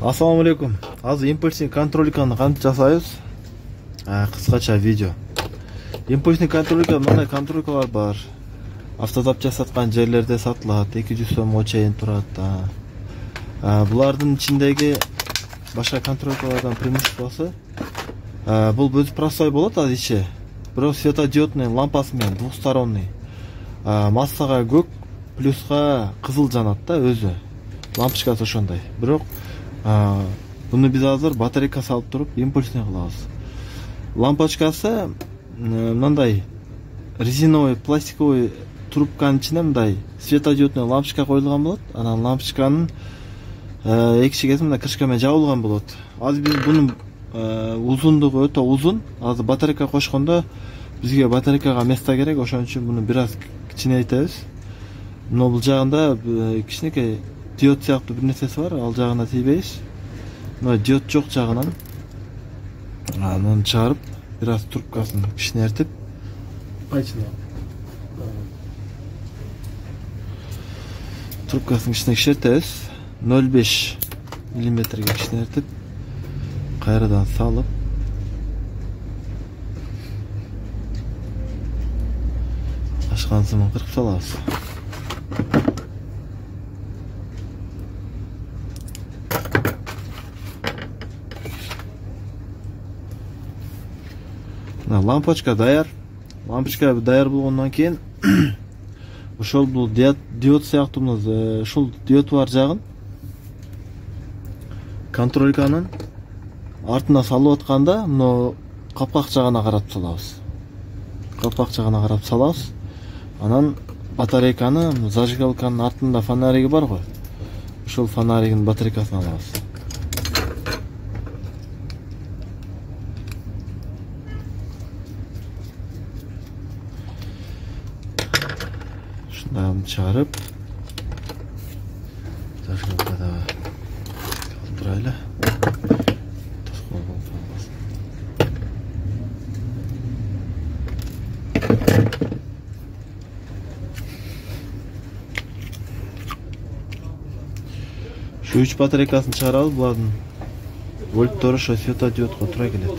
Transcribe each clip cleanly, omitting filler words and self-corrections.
Ассаламу алейкум. Азыр импульсный контроликаны кантип жасайбыз? Кыскача видео. Импульсный контролика мындай контроликалар бар. Автозап жасаткан жерлерде сатылат. 200 сомго чейин турат. Булардын ичиндеги башка контроликалардан преимуществосу бул өзү простой болот азыр ичи. Бирок светодиодный лампасы менен двухсторонний. Массага көк, плюска кызыл жанат да өзү. Лампочкасы ошондой. Бирок буну биз азыр батарейка салып туруп импульсный кылабыз. Лампочкасы мындай резиновый пластиковый трубканын ичине мындай светодиодный лампочка коюлган болот. Анан лампочканын эки шегеси мындай крышка менен жабылган болот. Азыр биз бунун узундугу өтө узун. Азыр батарейка кошкондо бизге батарейкага место керек, ошон үчүн буну бир аз кичинейтебиз. Но бул жагында кичинекей диод сыяктуу бир нерсеси бар, ал жагына тийбейбиз. Но диод жок жагынан муну чыгарып, бир аз трубкасын кичинертип, трубкасын кичинертебиз. 0,5 мм кичинертип, кайрадан салып, ашкансымын кыркып салабыз. Лампочка даяр. Лампочка даяр болгондон кийин ошол бул диод сыяктуу ушул диод бар жагын контрольканын артына салып атканда, мына капкак жагына карап салабыз. Капкак жагына карап салабыз. Анан батарейканы зажигалканын артында фонариги бар го. Ошол фонаригин батарейкасын алабыз. Шундан чыгарып, зажигалкада калтырайлы. Şu 3 батарейкасын чыгарабыз, булардын вольттору ошо светодиодко туура келет.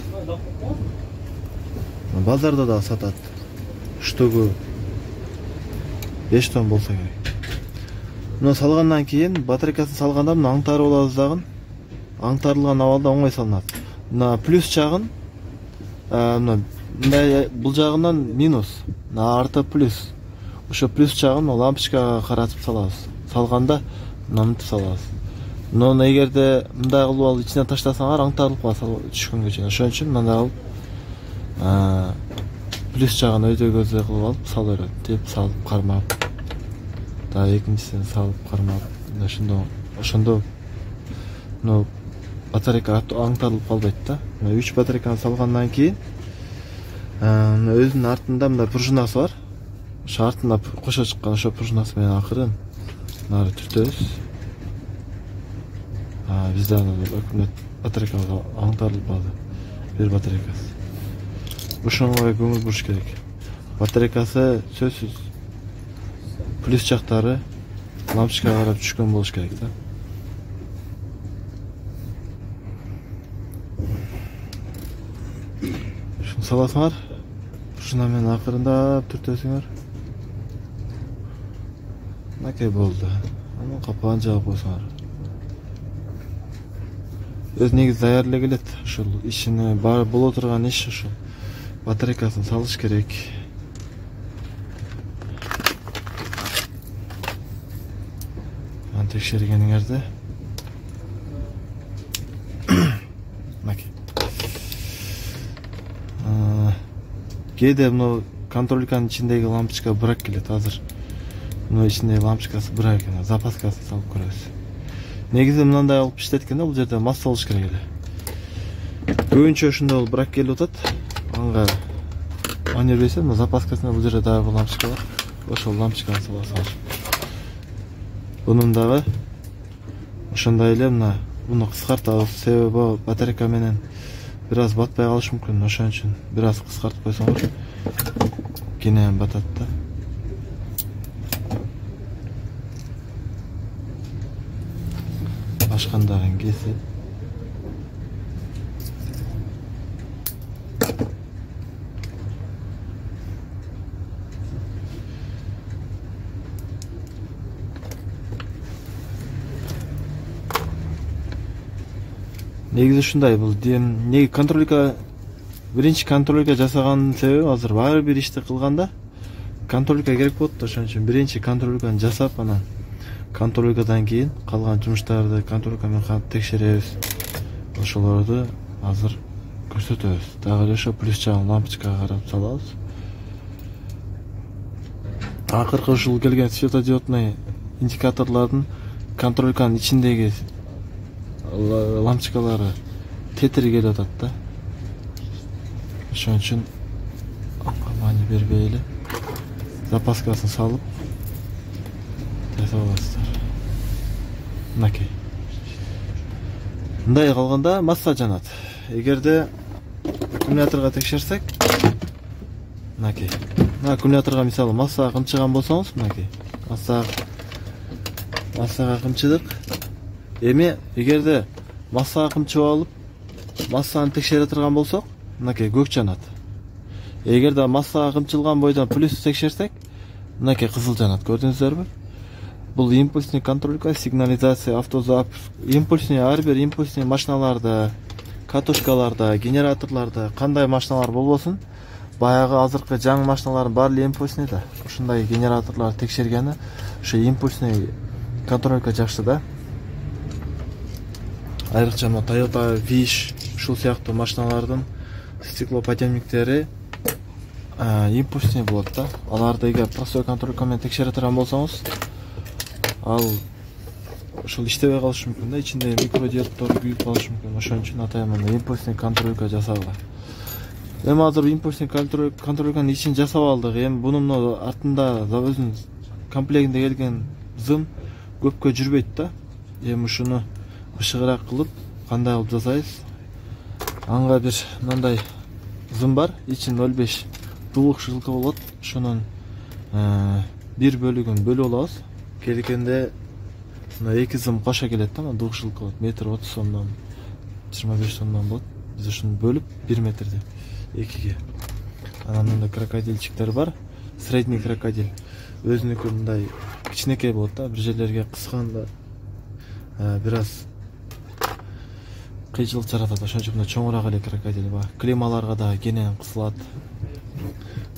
Базарда да сатат. Штугу 5 тонн болса керек. Муну салгандан кийин батарейкасын салганда муну аңтарып алабыз дагы. Аңтарылган абалда оңой салынат. Мына плюс жагын мындай бул жагынан минус, арты плюс. Ошо плюс жагын лампочкага каратып салабыз. Салганда мынтип салабыз. Но эгерде мындай кылып алып ичине таштасаңар аңтарылып калат түшкөнгө чейин. Ошон үчүн мындай кылып плюс жагын өйдө көздөй кылып алып сала берет. Теп салып кармап, да экинчисин салып кармап, ошондо но батарейка аңтарылып калбайт да. 3 батарейканы салгандан кийин өзүнүн артында мындай пружинасы бар. Ошо артында кошо чыккан ошо пружинасы менен акырын нары түртөбүз. Бизде өкмөт батарейкага аңтарылып калды. Бир батарейкасы. Ошонго көңүл буруш керек. Батарейкасы сөзсүз плюс жактары лампочкага карап түшкөн болуш керек да. Ушуну саласыңар, пружина менен акырындап түртөсүңөр. Мынакей болду. Анан капагын жаап койсоңор. Өз негизи даяр эле келет. Ушул ишине боло турган иш ушул. Батарейкасын салыш керек. Текшергениңерде кээде мына контрольканын ичиндеги лампочка бирок келет. Азыр мына ичиндеги лампочкасы бирок экен. Запаскасын салып көрөбүз. Негизи мындай алып иштейт экен да, бул жерде масса болуш керек эле. Көбүнчө ошондой бирок келип атат. Анга манер берсе, мына запаскасына бул жерде дагы лампочка бар. Ошол лампочканы саласыңар. Bunun dağı ошондой эле мына буну кыскартабыз. Себеби батарейка менен бир аз батпай калышы мүмкүн. Ошон үчүн бир аз кыскартып койсоңор кенен батат да. ачкандарын кесип негизи ушундай бул неге контрольга биринчи контрольга жасаганын себеби азыр баары бир ишти кылганда контрольга керек болот да, ошон үчүн биринчи контрольганы жасап, анан контрольгадан кийин калган жумуштарды контрольга менен текшеребиз. Ошолорду азыр көрсөтөбүз. Дагы эле ошо плюс жагын лампочкага карап салабыз. Акыркы ушул келген светодиодный индикаторлордун контрольганын ичиндеги лампочкалары тетири келип атат да. Ошон үчүн маани бербей эле запаскасын салып жасап аласыздар. Мынакей. Мындай калганда масса жанат. Эгерде аккумуляторго текшерсек, мынакей. Мына аккумуляторго мисалы массага кымчыган болсоңуз, мынакей. Массага кымчыдык. Эми эгерде массага кымчып алып, массаны текшере турган болсок, мынакей көк жанат. Эгерде массага кымчылган бойдон плюс текшерсек, мынакей кызыл жанат. Көрдүңүздөрбү? Бул импульсный контрольга, сигнализация, автозапуск. Импульсный ар бир импульсный машиналарда, катушкаларда, генераторларда кандай машиналар болбосун, баягы азыркы жаңы машиналардын баары импульсный да. Ушундай генераторлар текшергени ошо импульсный контрольга жакшы да. Айрыкча Toyota Wish ушул сыяктуу машиналардын стеклоподъемниктери импульсный болот да. Аларды эгер простой контрольга менен текшере турган болсоңуз, ал ушул иштебей калышы мүмкүн да, ичинде микродиоддор күйүп калышы мүмкүн. Ошон үчүн атайын импульсный контрольга жасагыла. Эми азыр импульсный контрольганын ичин жасап алдык. Эми бунун артында өзүнүн комплектинде келген зым көпкө жүрбөйт да. Эми ушуну бышыгыраак кылып кандай кылып жасайбыз? Анга бир мындай зым бар, ичин 0,5 двухшилка болот. Ушунун бир бөлүгүн бөлүп алабыз. Келгенде мына эки зым кошо келет да, двухшилка болот. Метр 30 сомдон 25 сомдон болот. Биз ушуну бөлүп 1 метрди экиге. Анан мындай крокодилчиктер бар. Средний крокодил. Өзүнүкү мындай кичинекей болот да, бир жерлерге кысканда бир аз кыйчылык жаратат. Ошон үчүн чоңураак эле крокодил бар. Клималарга да кенен кысылат.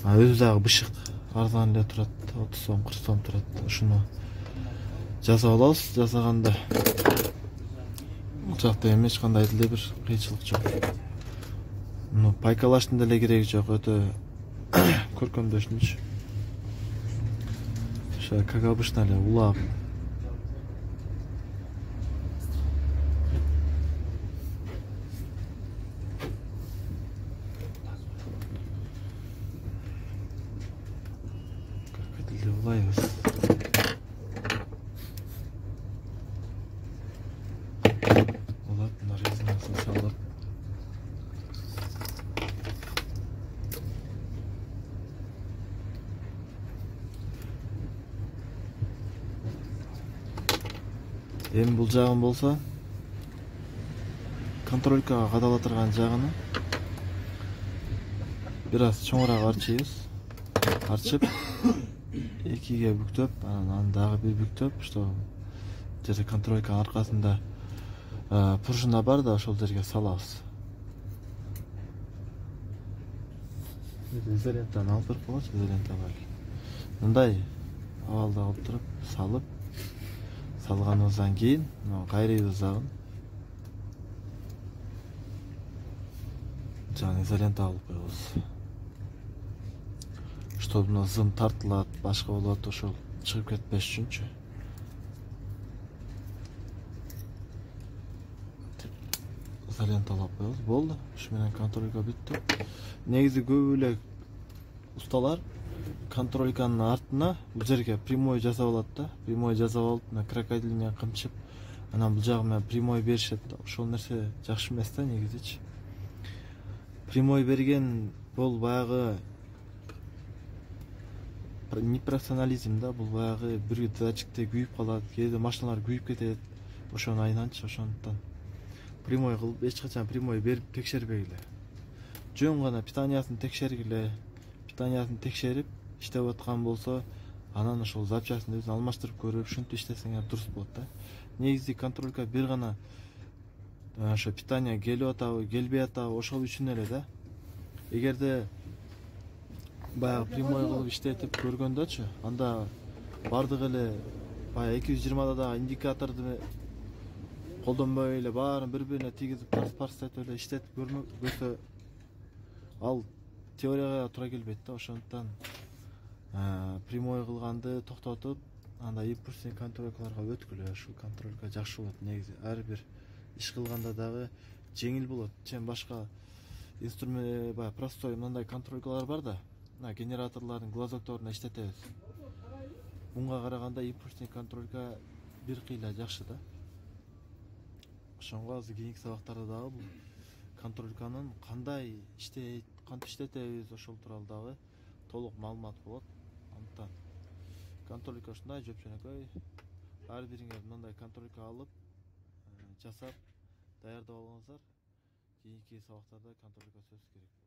Өзү дагы бышык, арзан эле турат. 30 сом, 40 сом турат. Ушуну жасап алабыз. Жасаганда бул жакта эми эч кандай деле бир кыйчылык жок. Пайкалаштын деле кереги жок, өтө көркөмдөшүнчү. Ошо как обычно эле улап. Крокодилди улайбыз. Улап, мына резинасын салып. Эми бул жагын болсо, контролькага кадала турган жагыны бир аз чоңураак арчыбыз. Арчып, экиге бүктөп, анан дагы бир бүктөп, что жерде контрольканын аркасында пружина бар да, ошол жерге салабыз. Изолентаны алып берип койгончу, изолента бар. Мындай абалда алып туруп, салып, салганыбыздан кийин кайрыйбыз дагы. Жана изолента алып коебуз. Чтоб мына зым тартылат, башка болот, ошол чыгып кетпеш үчүнчү. Изолента алып коебуз. Болду. Ушу менен контрольга бүттү. Негизи көп эле усталар контрольканын артына бул жерге прямой жасап алат да. Прямой жасап алып, мына крокодил менен кымчып, анан бул жагы менен прямой беришет да. Ошол нерсе жакшы эмес да негизичи. Прямой берген бул баягы непрофессионализм да, бул баягы бир датчикте күйүп калат, кээде машиналар күйүп кетет. ошону айланчы, ошондуктан прямой кылып, эч качан прямой берип текшербегиле. Жөн гана питаниясын текшергиле. Питаниясын текшерип иштеп аткан болсо, анан ошол запчастьын өзүн алмаштырып көрүп, ушинтип иштесеңер дурус болот да. Негизи контрольга бир гана ошо питания келип атабы, келбей атабы, ошол үчүн эле да. Эгерде баягы прямой кылып иштетип көргөндөчү, анда бардык эле баягы 220да да индикаторду колдонбой эле баарын бири-бирине тийгизип парс этип эле иштетип көрсө, ал теорияга туура келбейт да. Ошондуктан прямой кылганды токтотуп, анда импульсный контролькаларга өткүлө. Ушул контролька жакшы болот негизи. Ар бир иш кылганда дагы жеңил болот. Чем башка инструмент, баягы простой мындай контролькалар бар да. Генераторлордун глазокторуна иштетебиз. Мунга караганда импульсный контролька бир кыйла жакшы да. Ошонго азыр кийинки сабактарда дагы бул контрольканын кандай иштейт, кантип иштетебиз, ошол тууралуу дагы толук маалымат болот. Андыктан контролька ушундай жөпжөнөкөй. Ар бириңер мындай контролька алып, жасап, даярдап алыңыздар. Кийинки сабактарда контролька сөзсүз керек.